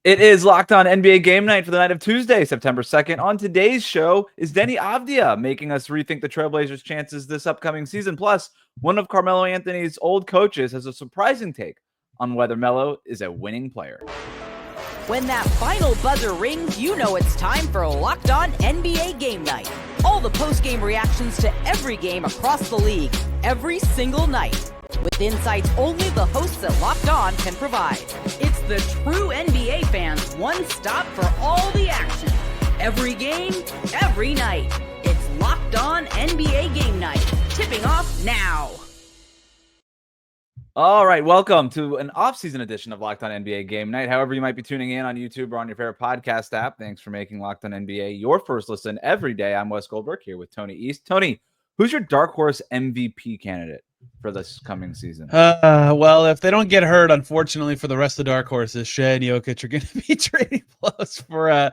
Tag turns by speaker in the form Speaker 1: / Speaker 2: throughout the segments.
Speaker 1: It is Locked On NBA Game Night for the night of Tuesday, September 2nd. On today's show is Deni Avdija, making us rethink the Trailblazers' chances this upcoming season. Plus, one of Carmelo Anthony's old coaches has a surprising take on whether Melo is a winning player.
Speaker 2: When that final buzzer rings, you know it's time for Locked On NBA Game Night. All the post-game reactions to every game across the league, every single night, with insights only the hosts at Locked On can provide. It's the true NBA fans' one stop for all the action. Every game, every night. It's Locked On NBA Game Night. Tipping off now.
Speaker 1: All right, welcome to an off-season edition of Locked On NBA Game Night. However you might be tuning in on YouTube or on your favorite podcast app, thanks for making Locked On NBA your first listen every day. I'm Wes Goldberg here with Tony East. Tony, who's your dark horse MVP candidate for this coming season?
Speaker 3: Well, if they don't get hurt, unfortunately for the rest of the dark horses, Shea and Jokic are going to be trading close for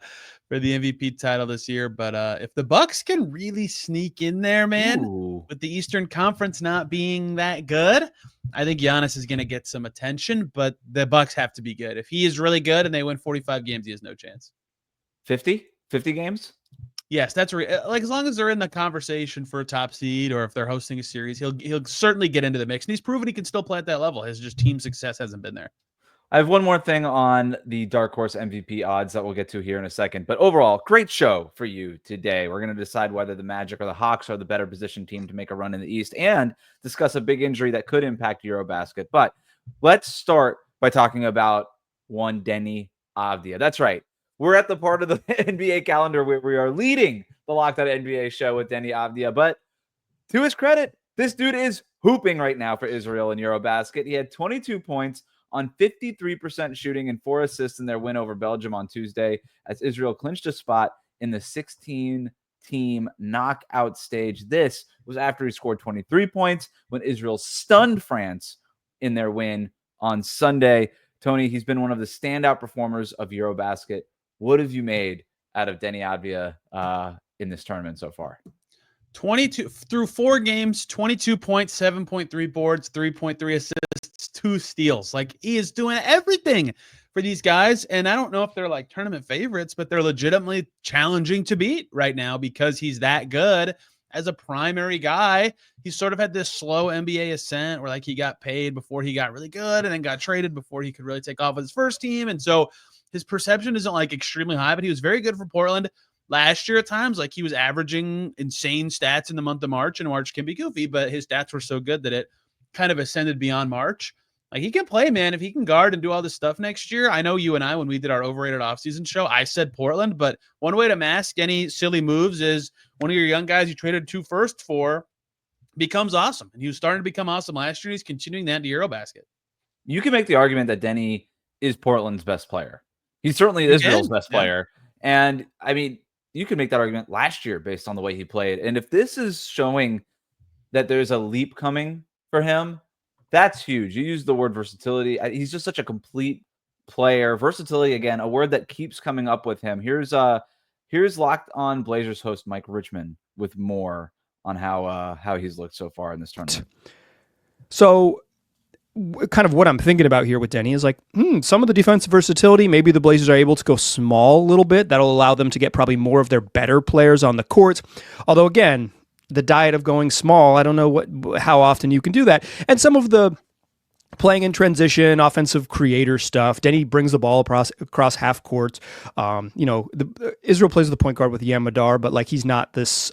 Speaker 3: the MVP title this year. But if the Bucks can really sneak in there, man, with the Eastern Conference not being that good, I think Giannis is going to get some attention. But the Bucks have to be good. If he is really good and they win 45 games, he has no chance.
Speaker 1: 50 games?
Speaker 3: Yes, that's like as long as they're in the conversation for a top seed, or if they're hosting a series, he'll certainly get into the mix. And he's proven he can still play at that level. His just team success hasn't been there.
Speaker 1: I have one more thing on the dark horse MVP odds that we'll get to here in a second. But overall, great show for you today. We're going to decide whether the Magic or the Hawks are the better positioned team to make a run in the East and discuss a big injury that could impact Eurobasket. But let's start by talking about one Deni Avdija. That's right. We're at the part of the NBA calendar where we are leading the Locked On NBA show with Deni Avdija. But to his credit, this dude is hooping right now for Israel in Eurobasket. He had 22 points on 53% shooting and 4 assists in their win over Belgium on Tuesday as Israel clinched a spot in the 16-team knockout stage. This was after he scored 23 points when Israel stunned France in their win on Sunday. Tony, he's been one of the standout performers of Eurobasket. What have you made out of Deni Avdija in this tournament so far?
Speaker 3: 22 through 4 games, 22 points, 7.3 boards, 3.3 assists, 2 steals. Like, he is doing everything for these guys. And I don't know if they're like tournament favorites, but they're legitimately challenging to beat right now because he's that good as a primary guy. He sort of had this slow NBA ascent where like he got paid before he got really good and then got traded before he could really take off with his first team. And so his perception isn't like extremely high, but he was very good for Portland last year at times. Like, he was averaging insane stats in the month of March, and March can be goofy, but his stats were so good that it kind of ascended beyond March. Like, he can play, man. If he can guard and do all this stuff next year, I know you and I, when we did our overrated offseason show, I said Portland, but one way to mask any silly moves is one of your young guys you traded 2 firsts for becomes awesome. And he was starting to become awesome last year. He's continuing that to Eurobasket.
Speaker 1: You can make the argument that Deni is Portland's best player. He certainly is Israel's best player. And I mean, you could make that argument last year based on the way he played. And if this is showing that there's a leap coming for him, that's huge. You use the word versatility. He's just such a complete player. Versatility, again, a word that keeps coming up with him. Here's Locked On Blazers host Mike Richman with more on how he's looked so far in this tournament.
Speaker 4: So kind of what I'm thinking about here with Deni is like, some of the defensive versatility, maybe the Blazers are able to go small a little bit. That'll allow them to get probably more of their better players on the court. Although, again, the diet of going small, I don't know how often you can do that. And some of the playing in transition, offensive creator stuff. Deni brings the ball across half court. Israel plays with the point guard with Yam Madar, but like he's not this.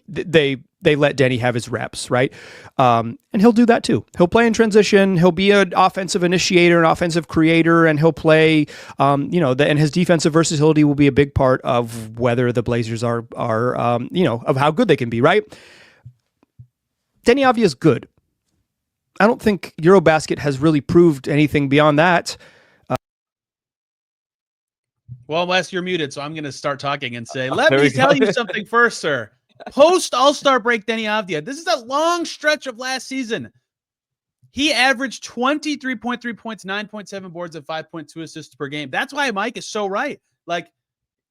Speaker 4: They let Deni have his reps, right? And he'll do that too. He'll play in transition. He'll be an offensive initiator, an offensive creator, and he'll play. And his defensive versatility will be a big part of whether the Blazers are of how good they can be, right? Deni Avdija is good. I don't think Eurobasket has really proved anything beyond that.
Speaker 3: Well, Wes, you're muted, so I'm going to start talking and say, let me tell you something first, sir. Post All-Star break, Deni Avdija. This is a long stretch of last season. He averaged 23.3 points, 9.7 boards, and 5.2 assists per game. That's why Mike is so right. Like,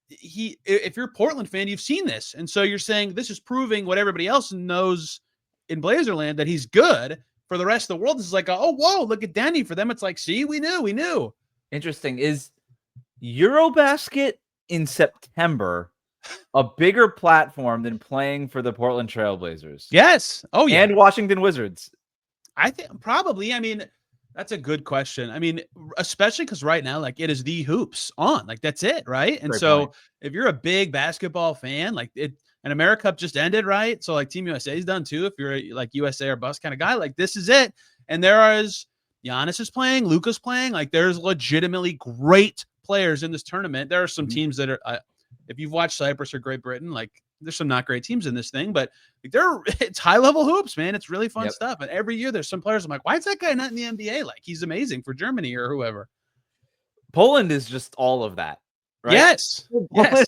Speaker 3: if you're a Portland fan, you've seen this. And so you're saying this is proving what everybody else knows in Blazerland, that he's good. For the rest of the world, this is like, oh, whoa, look at Deni. For them, it's like, see, we knew.
Speaker 1: Interesting. Is Eurobasket in September, a bigger platform than playing for the Portland Trailblazers.
Speaker 3: Yes. Oh, yeah.
Speaker 1: And Washington Wizards.
Speaker 3: I think probably. I mean, that's a good question. I mean, especially because right now, like, it is the hoops on. Like, that's it, right? And
Speaker 1: Great
Speaker 3: so
Speaker 1: point.
Speaker 3: if you're a big basketball fan, like and America Cup just ended, right? So like Team USA is done too. If you're like USA or bust kind of guy, like this is it. And Giannis is playing, Luka's playing. Like there's legitimately great players in this tournament. There are some teams that are, if you've watched Cyprus or Great Britain, like there's some not great teams in this thing, but it's high level hoops, man. It's really fun stuff. And every year there's some players I'm like, why is that guy not in the NBA? Like he's amazing for Germany or whoever.
Speaker 1: Poland is just all of that, right?
Speaker 3: Yes. Yes.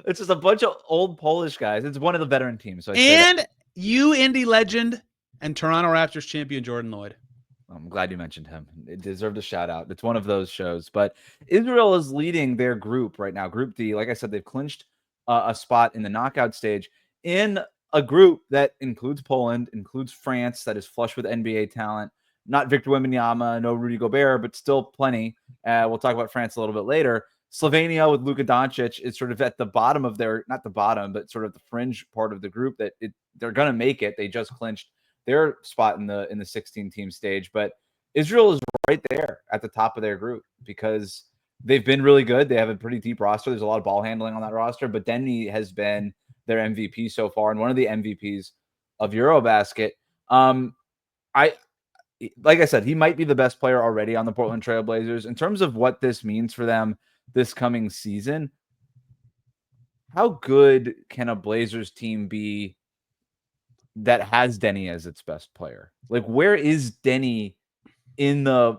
Speaker 1: It's just a bunch of old Polish guys. It's one of the veteran teams. So
Speaker 3: and Indy legend and Toronto Raptors champion Jordan Lloyd.
Speaker 1: I'm glad you mentioned him. It deserved a shout out. It's one of those shows. But Israel is leading their group right now. Group D, like I said, they've clinched a spot in the knockout stage in a group that includes Poland, includes France, that is flush with NBA talent. Not Victor Wembanyama, no Rudy Gobert, but still plenty. We'll talk about France a little bit later. Slovenia with Luka Doncic is sort of at the bottom of their, not the bottom, but sort of the fringe part of the group that they're going to make it. They just clinched their spot in the 16-team stage, but Israel is right there at the top of their group because they've been really good. They have a pretty deep roster. There's a lot of ball handling on that roster, but Deni has been their MVP so far and one of the MVPs of Eurobasket. Like I said, he might be the best player already on the Portland Trailblazers. In terms of what this means for them this coming season, how good can a Blazers team be that has Deni as its best player? Like, where is Deni in the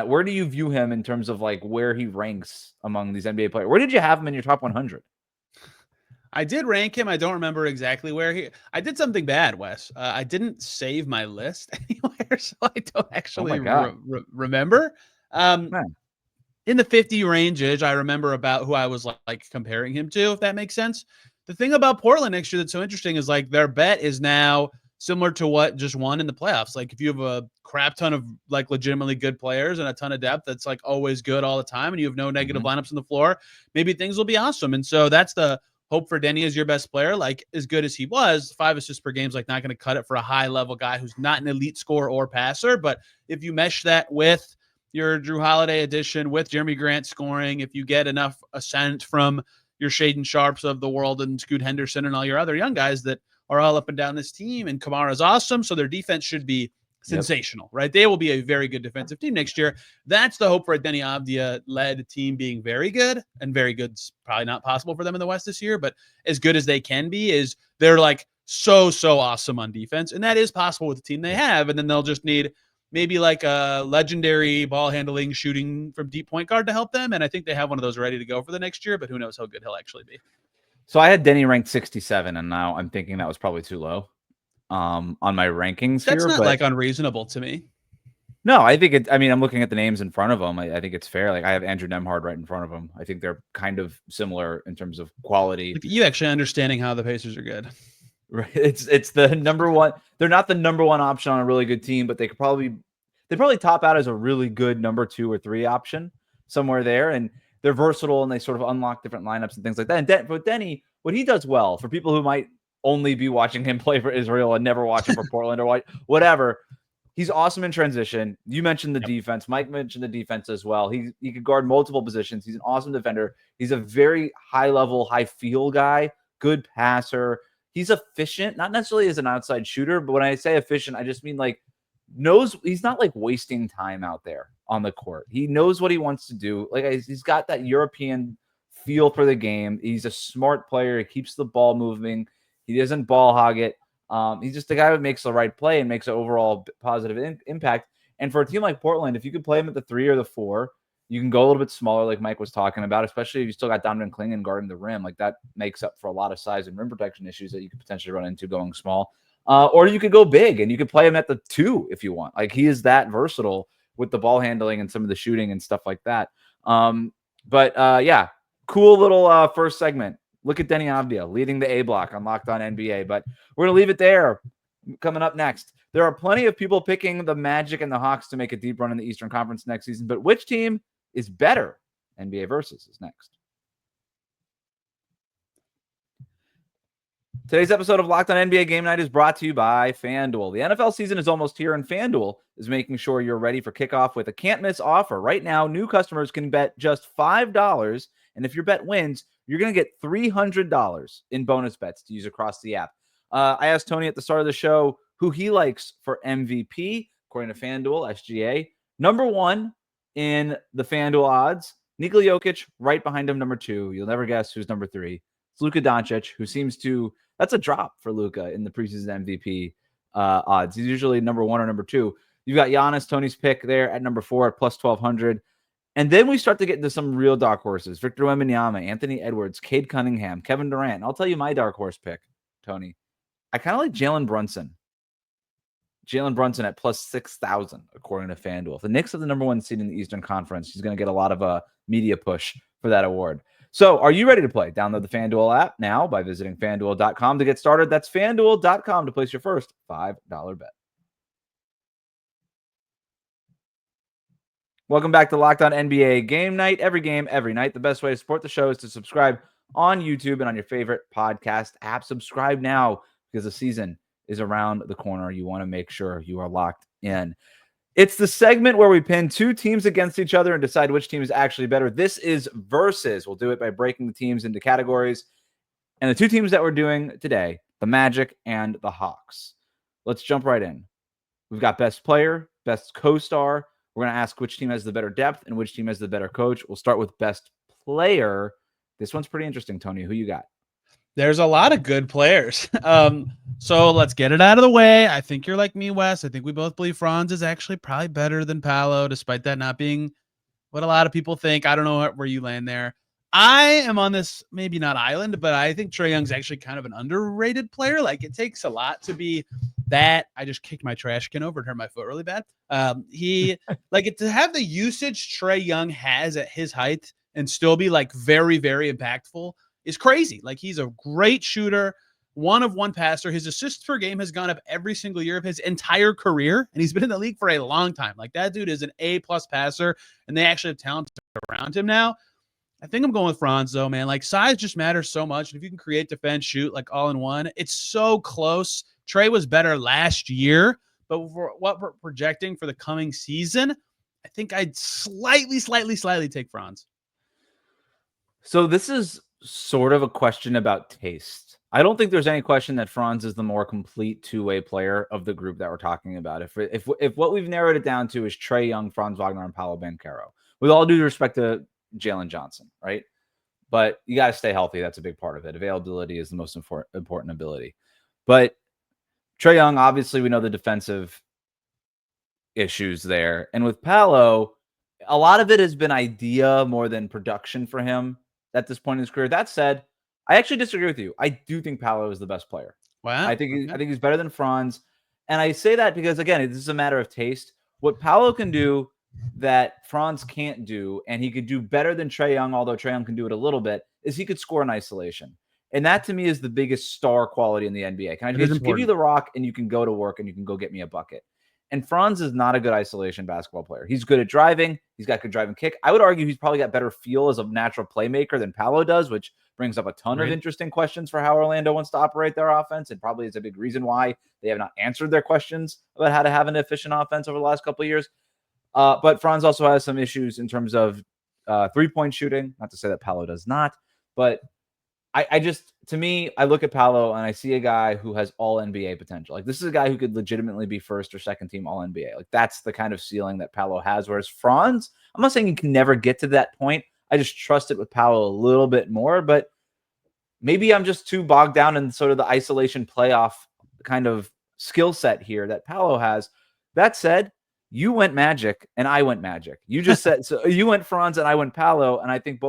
Speaker 1: where do you view him in terms of like where he ranks among these NBA players? Where did you have him in your top 100?
Speaker 3: I did rank him. I don't remember exactly where I did something bad, Wes. I didn't save my list anywhere, so I don't actually remember. In the 50 range, I remember about who I was like comparing him to, if that makes sense. The thing about Portland next year that's so interesting is like their bet is now similar to what just won in the playoffs. Like if you have a crap ton of like legitimately good players and a ton of depth, that's like always good all the time, and you have no negative lineups on the floor, maybe things will be awesome. And so that's the hope for Deni as your best player. Like as good as he was, 5 assists per game is like not going to cut it for a high level guy who's not an elite scorer or passer. But if you mesh that with your Drew Holiday addition, with Jeremy Grant scoring, if you get enough ascent from your Shaedon Sharps of the world and Scoot Henderson and all your other young guys that are all up and down this team, and Kamara's awesome, so their defense should be sensational, right? They will be a very good defensive team next year. That's the hope for a Deni Avdija-led team being very good, and very good's probably not possible for them in the West this year, but as good as they can be is they're like so awesome on defense, and that is possible with the team they have, and then they'll just need maybe like a legendary ball handling shooting from deep point guard to help them. And I think they have one of those ready to go for the next year, but who knows how good he'll actually be.
Speaker 1: So I had Deni ranked 67, and now I'm thinking that was probably too low on my rankings.
Speaker 3: That's not like unreasonable to me.
Speaker 1: No, I think I'm looking at the names in front of them. I think it's fair. Like I have Andrew Nembhard right in front of him. I think they're kind of similar in terms of quality.
Speaker 3: You actually understanding how the Pacers are good.
Speaker 1: Right. It's the number one. They're not the number one option on a really good team, but they probably top out as a really good number 2 or 3 option somewhere there. And they're versatile and they sort of unlock different lineups and things like that. And but Deni, what he does well for people who might only be watching him play for Israel and never watch him for Portland or whatever, he's awesome in transition. You mentioned the defense. Mike mentioned the defense as well. He could guard multiple positions. He's an awesome defender. He's a very high level, high feel guy, good passer. He's efficient, not necessarily as an outside shooter, but when I say efficient, I just mean like he's not like wasting time out there on the court. He knows what he wants to do. Like he's got that European feel for the game. He's a smart player. He keeps the ball moving. He doesn't ball hog it. He's just the guy who makes the right play and makes an overall positive impact. And for a team like Portland, if you could play him at the 3 or the 4, you can go a little bit smaller, like Mike was talking about, especially if you still got Donovan Clingan guarding the rim. Like that makes up for a lot of size and rim protection issues that you could potentially run into going small. Or you could go big and you could play him at the 2 if you want. Like he is that versatile with the ball handling and some of the shooting and stuff like that. Yeah, cool little first segment. Look at Deni Avdija leading the A block on Locked On NBA. But we're going to leave it there. Coming up next, there are plenty of people picking the Magic and the Hawks to make a deep run in the Eastern Conference next season. But which team is better NBA Versus is next. Today's episode of Locked On NBA Game Night is brought to you by FanDuel. The NFL season is almost here, and FanDuel is making sure you're ready for kickoff with a can't-miss offer. Right now, new customers can bet just $5, and if your bet wins, you're going to get $300 in bonus bets to use across the app. I asked Tony at the start of the show who he likes for MVP, according to FanDuel, SGA. Number one in the FanDuel odds, Nikola Jokic, right behind him, number two. You'll never guess who's number three. It's Luka Doncic, who seems to... That's a drop for Luka in the preseason MVP odds. He's usually number one or number two. You've got Giannis, Tony's pick there at number 4 at plus 1,200. And then we start to get into some real dark horses. Victor Wembanyama, Anthony Edwards, Cade Cunningham, Kevin Durant. And I'll tell you my dark horse pick, Tony. I kind of like Jalen Brunson. Jalen Brunson at plus 6,000, according to FanDuel. If the Knicks are the number one seed in the Eastern Conference, he's going to get a lot of media push for that award. So are you ready to play? Download the FanDuel app now by visiting FanDuel.com to get started. That's FanDuel.com to place your first $5 bet. Welcome back to Locked On NBA Game Night. Every game, every night. The best way to support the show is to subscribe on YouTube and on your favorite podcast app. Subscribe now because the season is around the corner. You want to make sure you are locked in. It's the segment where we pin two teams against each other and decide which team is actually better. This is Versus. We'll do it by breaking the teams into categories. And the two teams that we're doing today, the Magic and the Hawks. Let's jump right in. We've got best player, best co-star. We're going to ask which team has the better depth and which team has the better coach. We'll start with best player. This one's pretty interesting, Tony. Who you got?
Speaker 3: There's a lot of good players. So let's get it out of the way. I think you're like me, Wes. I think we both believe Franz is actually probably better than Paolo, despite that not being what a lot of people think. I don't know where you land there. I am on this, maybe not island, but I think Trae Young's actually kind of an underrated player. Like, it takes a lot to be that. I just kicked my trash can over and hurt my foot really bad. To have the usage Trae Young has at his height and still be like very, very impactful is crazy. Like, he's a great shooter, one passer. His assists per game has gone up every single year of his entire career, and he's been in the league for a long time. Like, that dude is an A+ passer, and they actually have talent around him now. I think I'm going with Franz, though, man. Like, size just matters so much. And if you can create, defense, shoot, like all in one, it's so close. Trae was better last year, but for what we're projecting for the coming season, I think I'd slightly take Franz.
Speaker 1: So this is sort of a question about taste. I don't think there's any question that Franz is the more complete two-way player of the group that we're talking about. If what we've narrowed it down to is Trae Young, Franz Wagner, and Paolo Banchero, with all due respect to Jalen Johnson, right? But you got to stay healthy. That's a big part of it. Availability is the most important ability. But Trae Young, obviously, we know the defensive issues there. And with Paolo, a lot of it has been idea more than production for him at this point in his career. That said, I actually disagree with you. I do think Paolo is the best player.
Speaker 3: Wow.
Speaker 1: I think he's better than Franz. And I say that because, again, this is a matter of taste. What Paolo can do that Franz can't do, and he could do better than Trae Young, although Trae Young can do it a little bit, is he could score in isolation. And that, to me, is the biggest star quality in the NBA. Can I just give you the rock, and you can go to work, and you can go get me a bucket? And Franz is not a good isolation basketball player. He's good at driving. He's got good driving kick. I would argue he's probably got better feel as a natural playmaker than Paolo does, which brings up a ton of interesting questions for how Orlando wants to operate their offense, and probably is a big reason why they have not answered their questions about how to have an efficient offense over the last couple of years. But Franz also has some issues in terms of three-point shooting. Not to say that Paolo does not, but to me, I look at Paolo and I see a guy who has all NBA potential. Like, this is a guy who could legitimately be first or second team all NBA. Like, that's the kind of ceiling that Paolo has. Whereas Franz, I'm not saying he can never get to that point. I just trust it with Paolo a little bit more, but maybe I'm just too bogged down in sort of the isolation playoff kind of skill set here that Paolo has. That said, you went Magic and I went Magic. You just said, so you went Franz and I went Paolo. And I think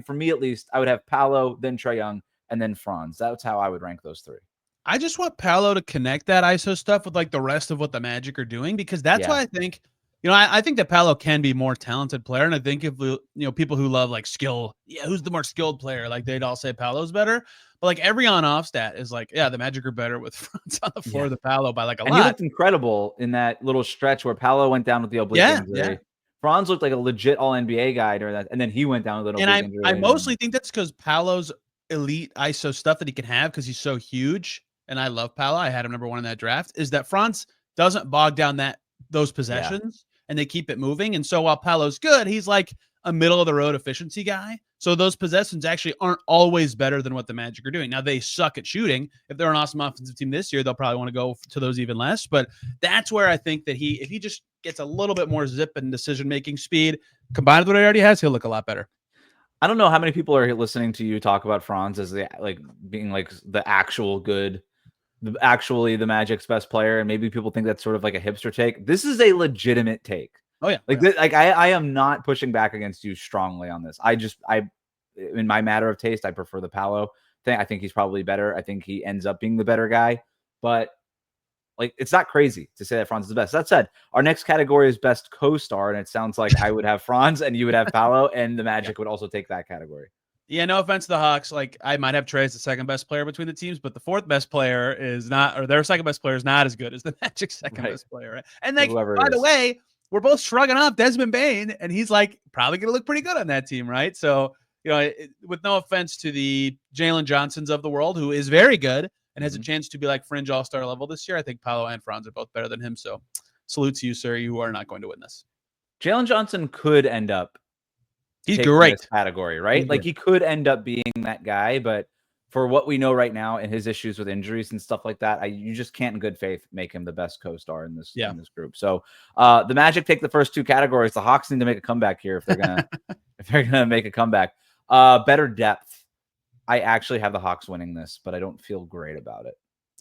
Speaker 1: for me, at least, I would have Paolo, then Trae Young, and then Franz. That's how I would rank those three.
Speaker 3: I just want Paolo to connect that ISO stuff with like the rest of what the Magic are doing, because that's why I think, I think that Paolo can be more talented player. And I think if people who love like skill, who's the more skilled player? Like, they'd all say Paolo's better. But like every on-off stat is like, the Magic are better with Franz on the floor than Paolo by like a lot.
Speaker 1: He looked incredible in that little stretch where Paolo went down with the oblique injury. Franz looked like a legit All NBA guy during that, and then he went down a little.
Speaker 3: And
Speaker 1: big
Speaker 3: I
Speaker 1: injury
Speaker 3: mostly think that's because Paolo's elite ISO stuff that he can have because he's so huge. And I love Paolo. I had him number 1 in that draft. Is that Franz doesn't bog down those possessions and they keep it moving. And so while Paolo's good, he's like a middle of the road efficiency guy. So those possessions actually aren't always better than what the Magic are doing. Now they suck at shooting. If they're an awesome offensive team this year, they'll probably want to go to those even less. But that's where I think that if he just gets a little bit more zip and decision-making speed combined with what he already has, he'll look a lot better.
Speaker 1: I don't know how many people are listening to you talk about Franz as being like the actual good, actually the Magic's best player, and maybe people think that's sort of like a hipster take. This is a legitimate take.
Speaker 3: Oh yeah,
Speaker 1: I am not pushing back against you strongly on this. I in my matter of taste, I prefer the Paolo thing. I think he's probably better. I think he ends up being the better guy, but like it's not crazy to say that Franz is the best. That said, our next category is best co-star, and it sounds like I would have Franz and you would have Paolo, and the Magic would also take that category.
Speaker 3: Yeah, no offense to the Hawks. Like I might have Trey as the second best player between the teams, but the fourth best player is not, or their second best player is not as good as the Magic's second best player. Right? And like, by the way, we're both shrugging off Desmond Bane, and he's like probably going to look pretty good on that team, right? So, you know, with no offense to the Jalen Johnsons of the world, who is very good and has a chance to be like fringe all-star level this year, I think Paolo and Franz are both better than him. So salute to you, sir. You are not going to win this.
Speaker 1: Jalen Johnson could end up
Speaker 3: he's great
Speaker 1: this category, right? Like he could end up being that guy, but for what we know right now and his issues with injuries and stuff like that, you just can't in good faith make him the best co-star in this group. So the Magic take the first 2 categories. The Hawks need to make a comeback here if they're gonna if they're gonna make a comeback. Better depth. I actually have the Hawks winning this, but I don't feel great about it.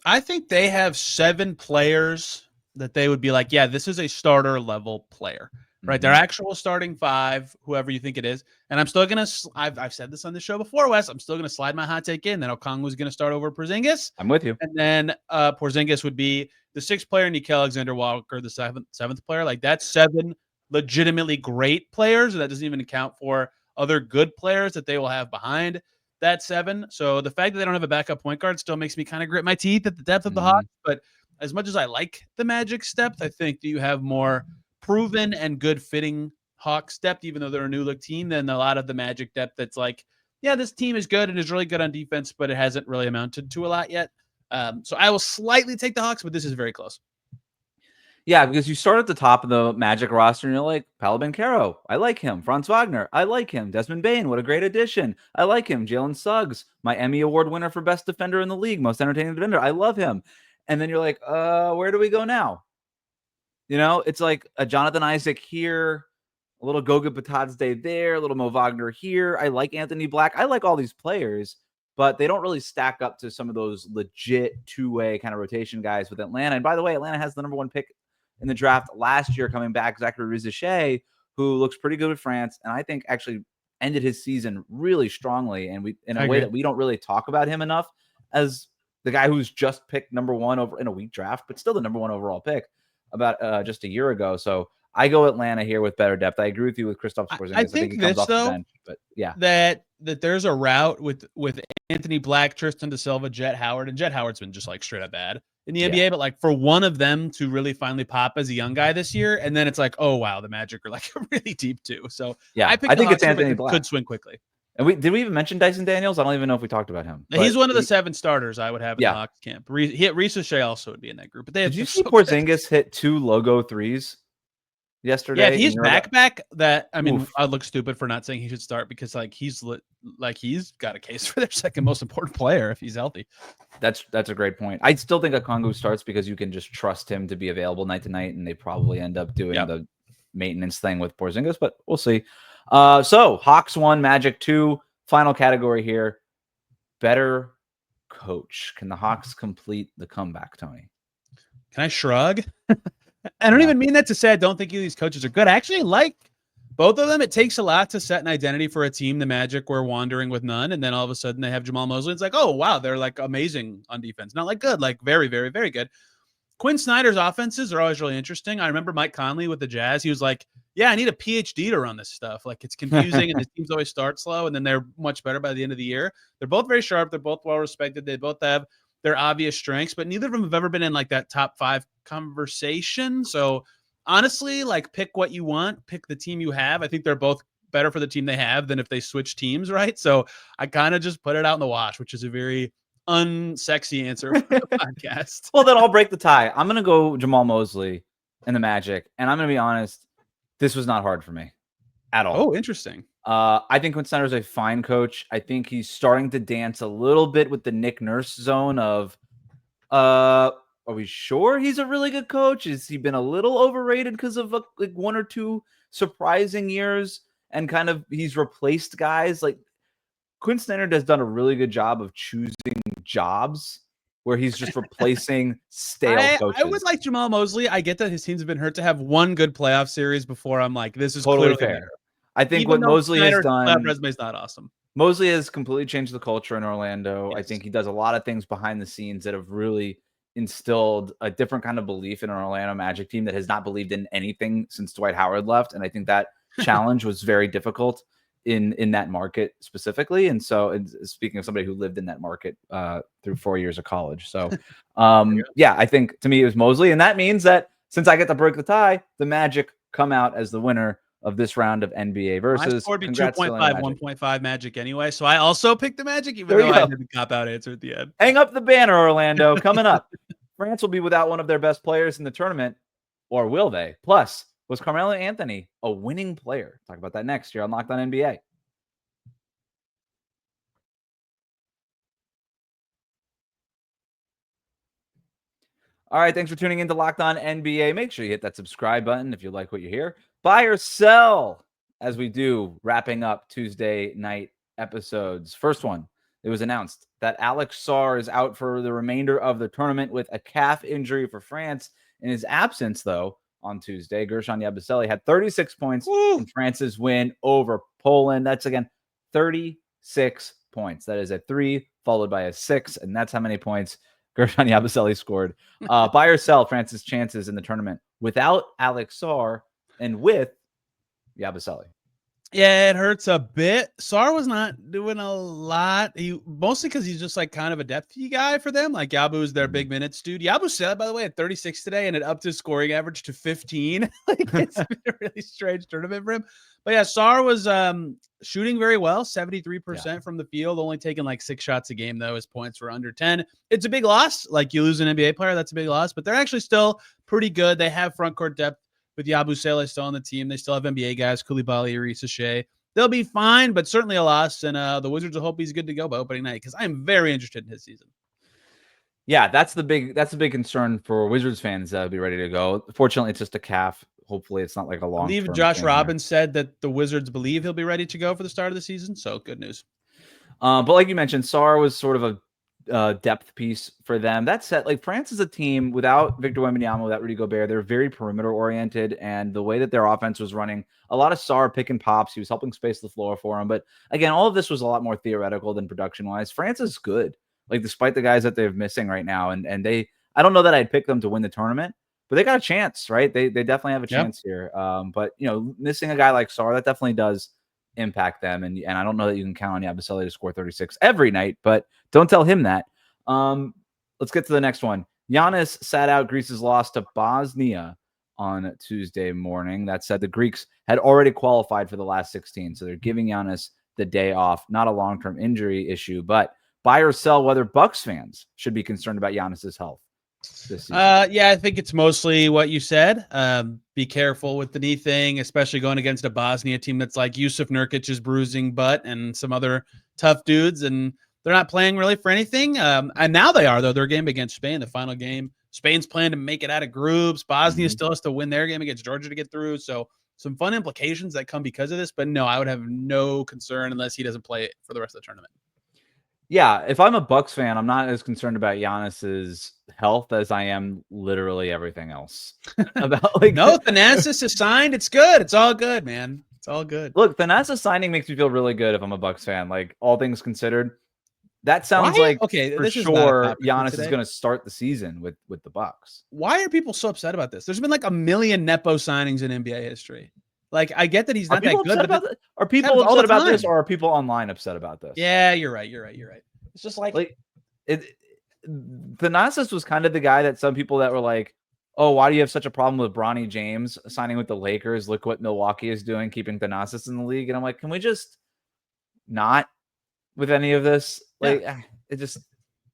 Speaker 3: I think they have 7 players that they would be like, yeah, this is a starter level player. Right, their actual starting 5, whoever you think it is, and I'm still gonna. I've said this on the show before, Wes. I'm still gonna slide my hot take in that Okongwu's gonna start over Porzingis.
Speaker 1: I'm with you.
Speaker 3: And then Porzingis would be the 6th player, Nickeil Alexander-Walker, the 7th player. Like that's 7 legitimately great players, and that doesn't even account for other good players that they will have behind that 7. So the fact that they don't have a backup point guard still makes me kind of grit my teeth at the depth of the Hawks. But as much as I like the Magic's depth, I think that you have more proven and good fitting Hawks depth, even though they're a new look team, than a lot of the Magic depth that's like, yeah, this team is good and is really good on defense, but it hasn't really amounted to a lot yet. So I will slightly take the Hawks, but this is very close.
Speaker 1: Yeah, because you start at the top of the Magic roster and you're like, Paolo Banchero, I like him. Franz Wagner, I like him. Desmond Bane, what a great addition. I like him. Jalen Suggs, my Emmy Award winner for best defender in the league, most entertaining defender. I love him. And then you're like, where do we go now? You know, it's like a Jonathan Isaac here, a little Goga Batadze there, a little Mo Wagner here. I like Anthony Black. I like all these players, but they don't really stack up to some of those legit 2-way kind of rotation guys with Atlanta. And by the way, Atlanta has the number 1 pick in the draft last year coming back, Zachary Rizachet, who looks pretty good with France, and I think actually ended his season really strongly. And we in a way that we don't really talk about him enough as the guy who's just picked number 1 over in a weak draft, but still the number 1 overall pick about just a year ago. So I go Atlanta here with better depth. I agree with you with Kristaps Porzingis.
Speaker 3: I think
Speaker 1: he
Speaker 3: this
Speaker 1: comes off
Speaker 3: though,
Speaker 1: the bench, but yeah,
Speaker 3: that there's a route with Anthony Black, Tristan Da Silva, Jet Howard, and Jet Howard's been just like straight up bad in the NBA. But like for one of them to really finally pop as a young guy this year, and then it's like, oh wow, the Magic are like really deep too. So
Speaker 1: yeah,
Speaker 3: I
Speaker 1: think it's Anthony Black.
Speaker 3: Could swing quickly.
Speaker 1: And did we even mention Dyson Daniels? I don't even know if we talked about him.
Speaker 3: He's one of the 7 starters I would have in the Hawks camp. Rizachet also would be in that group. But they
Speaker 1: did you see Porzingis hit 2 logo threes yesterday?
Speaker 3: Yeah, if he's back, that I mean, I look stupid for not saying he should start because like he's got a case for their second most important player if he's healthy.
Speaker 1: That's a great point. I still think Okongwu starts because you can just trust him to be available night to night, and they probably end up doing the maintenance thing with Porzingis, but we'll see. So Hawks 1, Magic 2, final category here. Better coach. Can the Hawks complete the comeback, Tony?
Speaker 3: Can I shrug? I don't even mean that to say I don't think either of these coaches are good. I actually like both of them. It takes a lot to set an identity for a team. The Magic were wandering with none, and then all of a sudden they have Jamal Mosley. It's like, oh, wow, they're like amazing on defense. Not like good, like very, very, very good. Quinn Snyder's offenses are always really interesting. I remember Mike Conley with the Jazz. He was like, yeah, I need a PhD to run this stuff. Like it's confusing and the teams always start slow and then they're much better by the end of the year. They're both very sharp. They're both well respected. They both have their obvious strengths, but neither of them have ever been in like that top 5 conversation. So honestly, like pick what you want, pick the team you have. I think they're both better for the team they have than if they switch teams, right? So I kind of just put it out in the wash, which is a very unsexy answer for the podcast.
Speaker 1: Well, then I'll break the tie. I'm going to go Jamal Mosley and the Magic. And I'm going to be honest, this was not hard for me at all.
Speaker 3: Oh, interesting.
Speaker 1: I think Quinn Snyder is a fine coach. I think he's starting to dance a little bit with the Nick Nurse zone of, are we sure he's a really good coach? Has he been a little overrated because of like 1 or 2 surprising years? And kind of he's replaced guys. Like Quinn Snyder has done a really good job of choosing jobs where he's just replacing stale coaches.
Speaker 3: I would like Jamal Mosley. I get that his teams have been hurt to have one good playoff series before I'm like, this is
Speaker 1: totally fair.
Speaker 3: Better.
Speaker 1: I think what Mosley has done,
Speaker 3: resume is not awesome.
Speaker 1: Mosley has completely changed the culture in Orlando.
Speaker 3: Yes.
Speaker 1: I think he does a lot of things behind the scenes that have really instilled a different kind of belief in an Orlando Magic team that has not believed in anything since Dwight Howard left. And I think that challenge was very difficult in that market specifically. And so, speaking of somebody who lived in that market through 4 years of college. So, yeah, I think to me it was Mosley. And that means that since I get to break the tie, the Magic come out as the winner of this round of NBA versus.
Speaker 3: My score would be 2.5, 1.5 Magic anyway. So I also picked the Magic, even though I did the cop-out answer at the end.
Speaker 1: Hang up the banner, Orlando. Coming up, France will be without one of their best players in the tournament, or will they? Plus, was Carmelo Anthony a winning player? Talk about that next year on Locked On NBA. All right, thanks for tuning in to Locked On NBA. Make sure you hit that subscribe button if you like what you hear. Buy or sell, as we do, wrapping up Tuesday night episodes. First one, it was announced that Alex Sarr is out for the remainder of the tournament with a calf injury for France. In his absence, though, on Tuesday, Gershon Yabusele had 36 points in France's win over Poland. That's, again, 36 points. That is a 3 followed by a 6, and that's how many points Gershon Yabusele scored. Buy or sell France's chances in the tournament without Alex Sarr and with Yabusele.
Speaker 3: Yeah, it hurts a bit. Sarr was not doing a lot. He mostly because he's just like kind of a depthy guy for them. Like Yabu is their big minutes dude. Yabusele, by the way, had 36 today and it upped his scoring average to 15. Like it's been a really strange tournament for him. But yeah, Sarr was shooting very well, 73% from the field, only taking like 6 shots a game though. His points were under 10. It's a big loss. Like you lose an NBA player, that's a big loss. But they're actually still pretty good. They have front court depth. With Yabusele still on the team, they still have NBA guys, Koulibaly, Arisa Shea. They'll be fine, but certainly a loss. And the Wizards will hope he's good to go by opening night because I'm very interested in his season.
Speaker 1: Yeah, that's the big concern for Wizards fans that be ready to go. Fortunately, it's just a calf. Hopefully, it's not like a long.
Speaker 3: I believe Josh Robbins said that the Wizards believe he'll be ready to go for the start of the season. So good news.
Speaker 1: But like you mentioned, Sarr was sort of a depth piece for them. That said, like France is a team without Victor Wembanyama, without Rudy Gobert. They're very perimeter oriented, and the way that their offense was running, a lot of Sarr pick and pops. He was helping space the floor for him. But again, all of this was a lot more theoretical than production wise. France is good, like despite the guys that they're missing right now, and they. I don't know that I'd pick them to win the tournament, but they got a chance, right? They definitely have a chance here. But you know, missing a guy like Sarr, that definitely does impact them. And I don't know that you can count on Yabusele to score 36 every night, but don't tell him that. Let's get to the next one. Giannis sat out Greece's loss to Bosnia on Tuesday morning. That said, the Greeks had already qualified for the last 16, so they're giving Giannis the day off. Not a long-term injury issue, but buy or sell whether Bucks fans should be concerned about Giannis's health this season.
Speaker 3: Yeah, I think it's mostly what you said. Be careful with the knee thing, especially going against a Bosnia team that's like Yusuf Nurkic's bruising butt and some other tough dudes, and they're not playing really for anything. And now they are, though. Their game against Spain, the final game, Spain's playing to make it out of groups. Bosnia still has to win their game against Georgia to get through. So some fun implications that come because of this. But no, I would have no concern unless he doesn't play for the rest of the tournament.
Speaker 1: Yeah, if I'm a Bucks fan, I'm not as concerned about Giannis's health as I am literally everything else. About like
Speaker 3: no, Thanasis is signed. It's good. It's all good, man. It's all good.
Speaker 1: Look, Thanasis signing makes me feel really good if I'm a Bucks fan. Like all things considered, that sounds like
Speaker 3: okay.
Speaker 1: For sure, Giannis is going to start the season with the Bucks.
Speaker 3: Why are people so upset about this? There's been like a million Nepo signings in NBA history. Like, I get that he's not that good.
Speaker 1: Are people upset about this, or are people online upset about this?
Speaker 3: Yeah, you're right. It's just like
Speaker 1: Thanasis was kind of the guy that some people that were like, oh, why do you have such a problem with Bronny James signing with the Lakers? Look what Milwaukee is doing, keeping Thanasis in the league. And I'm like, can we just not with any of this? Like, it just,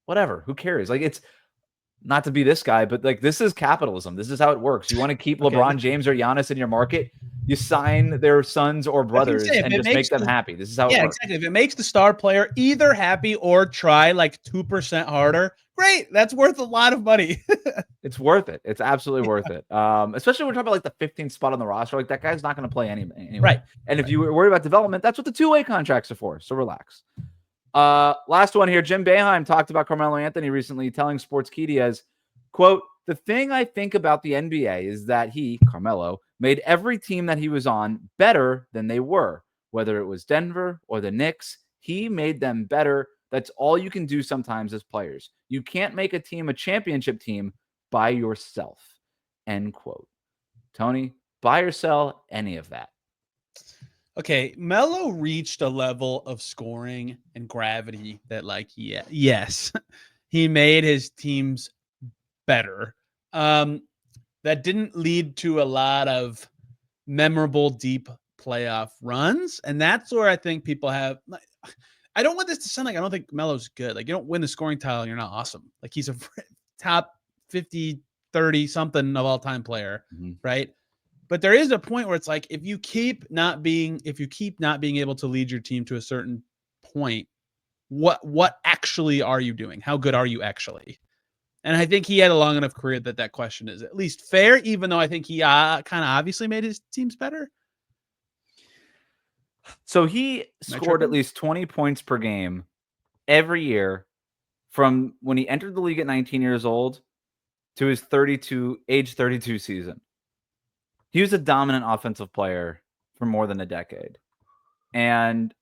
Speaker 1: whatever. Who cares? Like, it's not to be this guy, but like, this is capitalism. This is how it works. You want to keep LeBron James or Giannis in your market, you sign their sons or brothers and just make them happy. This is how it works.
Speaker 3: Yeah, exactly. If it makes the star player either happy or try like 2% harder, great. That's worth a lot of money.
Speaker 1: It's worth it. It's absolutely worth it. Especially when we're talking about like the 15th spot on the roster. Like, that guy's not going to play anyway.
Speaker 3: Right.
Speaker 1: And if you were worried about development, that's what the two-way contracts are for. So relax. Last one here. Jim Boeheim talked about Carmelo Anthony recently, telling Sportskeeda as, quote, "The thing I think about the NBA is that he, Carmelo, made every team that he was on better than they were. Whether it was Denver or the Knicks, he made them better. That's all you can do sometimes as players. You can't make a team a championship team by yourself." End quote. Tony, buy or sell any of that?
Speaker 3: Okay, Melo reached a level of scoring and gravity that, like, yes, he made his teams better. That didn't lead to a lot of memorable, deep playoff runs, and that's where I think people have. I don't want this to sound like I don't think Melo's good. Like, you don't win the scoring title, and you're not awesome. Like, he's a top 50, 30 something of all time player, right? But there is a point where it's like, if you keep not being able to lead your team to a certain point, what actually are you doing? How good are you actually? And I think he had a long enough career that question is at least fair, even though I think he kind of obviously made his teams better.
Speaker 1: So he scored at least 20 points per game every year from when he entered the league at 19 years old to his age 32 season. He was a dominant offensive player for more than a decade. And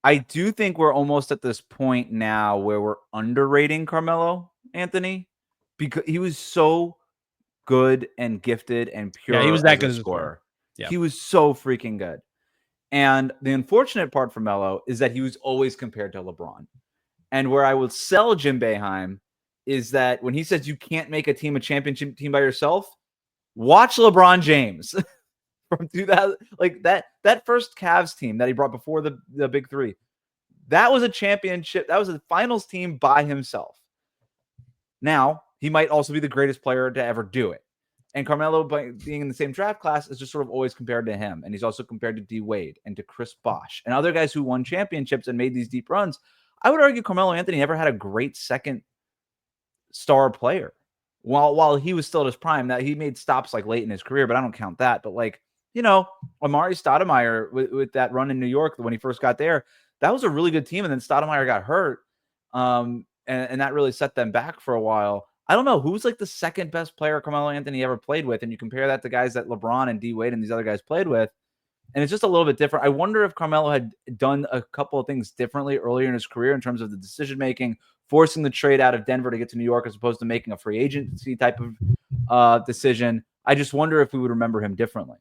Speaker 1: I do think we're almost at this point now where we're underrating Carmelo Anthony because he was so good and gifted and pure.
Speaker 3: Yeah, he was that good
Speaker 1: as a scorer.
Speaker 3: Yeah.
Speaker 1: He was so freaking good. And the unfortunate part for Melo is that he was always compared to LeBron. And where I would sell Jim Boeheim is that when he says you can't make a team a championship team by yourself, watch LeBron James from 2000. Like that first Cavs team that he brought before the Big Three, that was a championship. That was a finals team by himself. Now, he might also be the greatest player to ever do it. And Carmelo, by being in the same draft class, is just sort of always compared to him. And he's also compared to D. Wade and to Chris Bosh and other guys who won championships and made these deep runs. I would argue Carmelo Anthony never had a great second star player while he was still at his prime. That he made stops like late in his career, but I don't count that. But like, Amari Stoudemire with that run in New York when he first got there, that was a really good team. And then Stoudemire got hurt. And that really set them back for a while. I don't know who's like the second best player Carmelo Anthony ever played with. And you compare that to guys that LeBron and D Wade and these other guys played with. And it's just a little bit different. I wonder if Carmelo had done a couple of things differently earlier in his career in terms of the decision-making, forcing the trade out of Denver to get to New York as opposed to making a free agency type of decision. I just wonder if we would remember him differently.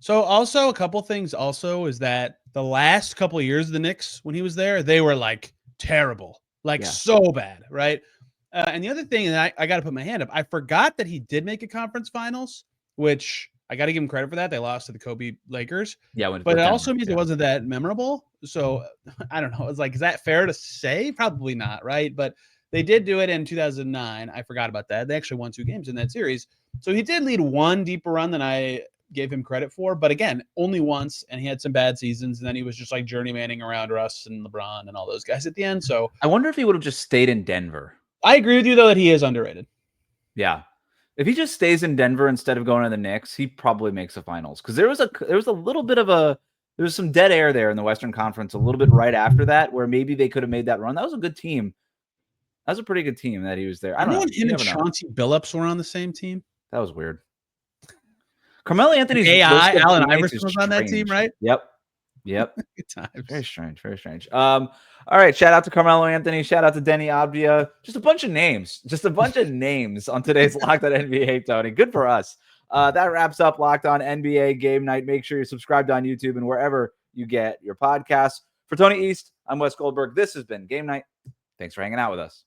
Speaker 3: So also a couple things also is that the last couple of years of the Knicks, when he was there, they were like terrible, so bad, right? And the other thing, and I got to put my hand up, I forgot that he did make a conference finals, which I got to give him credit for that. They lost to the Kobe Lakers.
Speaker 1: Yeah,
Speaker 3: but it also means it wasn't that memorable. So I don't know. It's like, is that fair to say? Probably not, right? But they did do it in 2009. I forgot about that. They actually won 2 games in that series. So he did lead one deeper run than I gave him credit for. But again, only once, and he had some bad seasons. And then he was just like journeymaning around Russ and LeBron and all those guys at the end. So
Speaker 1: I wonder if he would have just stayed in Denver.
Speaker 3: I agree with you, though, that he is underrated.
Speaker 1: Yeah. If he just stays in Denver instead of going to the Knicks, he probably makes the finals. Because there was a little bit of there was some dead air there in the Western Conference a little bit right after that, where maybe they could have made that run. That was a good team. That was a pretty good team that he was there. I don't know.
Speaker 3: Him and Chauncey Billups were on the same team.
Speaker 1: That was weird. Carmelo Anthony's
Speaker 3: Allen Iverson was on that team, right?
Speaker 1: Yep.
Speaker 3: Good times.
Speaker 1: Very strange. Very strange. All right. Shout out to Carmelo Anthony. Shout out to Deni Avdija. Just a bunch of names. On today's Locked On NBA, Tony. Good for us. That wraps up Locked On NBA Game Night. Make sure you're subscribed on YouTube and wherever you get your podcasts. For Tony East, I'm Wes Goldberg. This has been Game Night. Thanks for hanging out with us.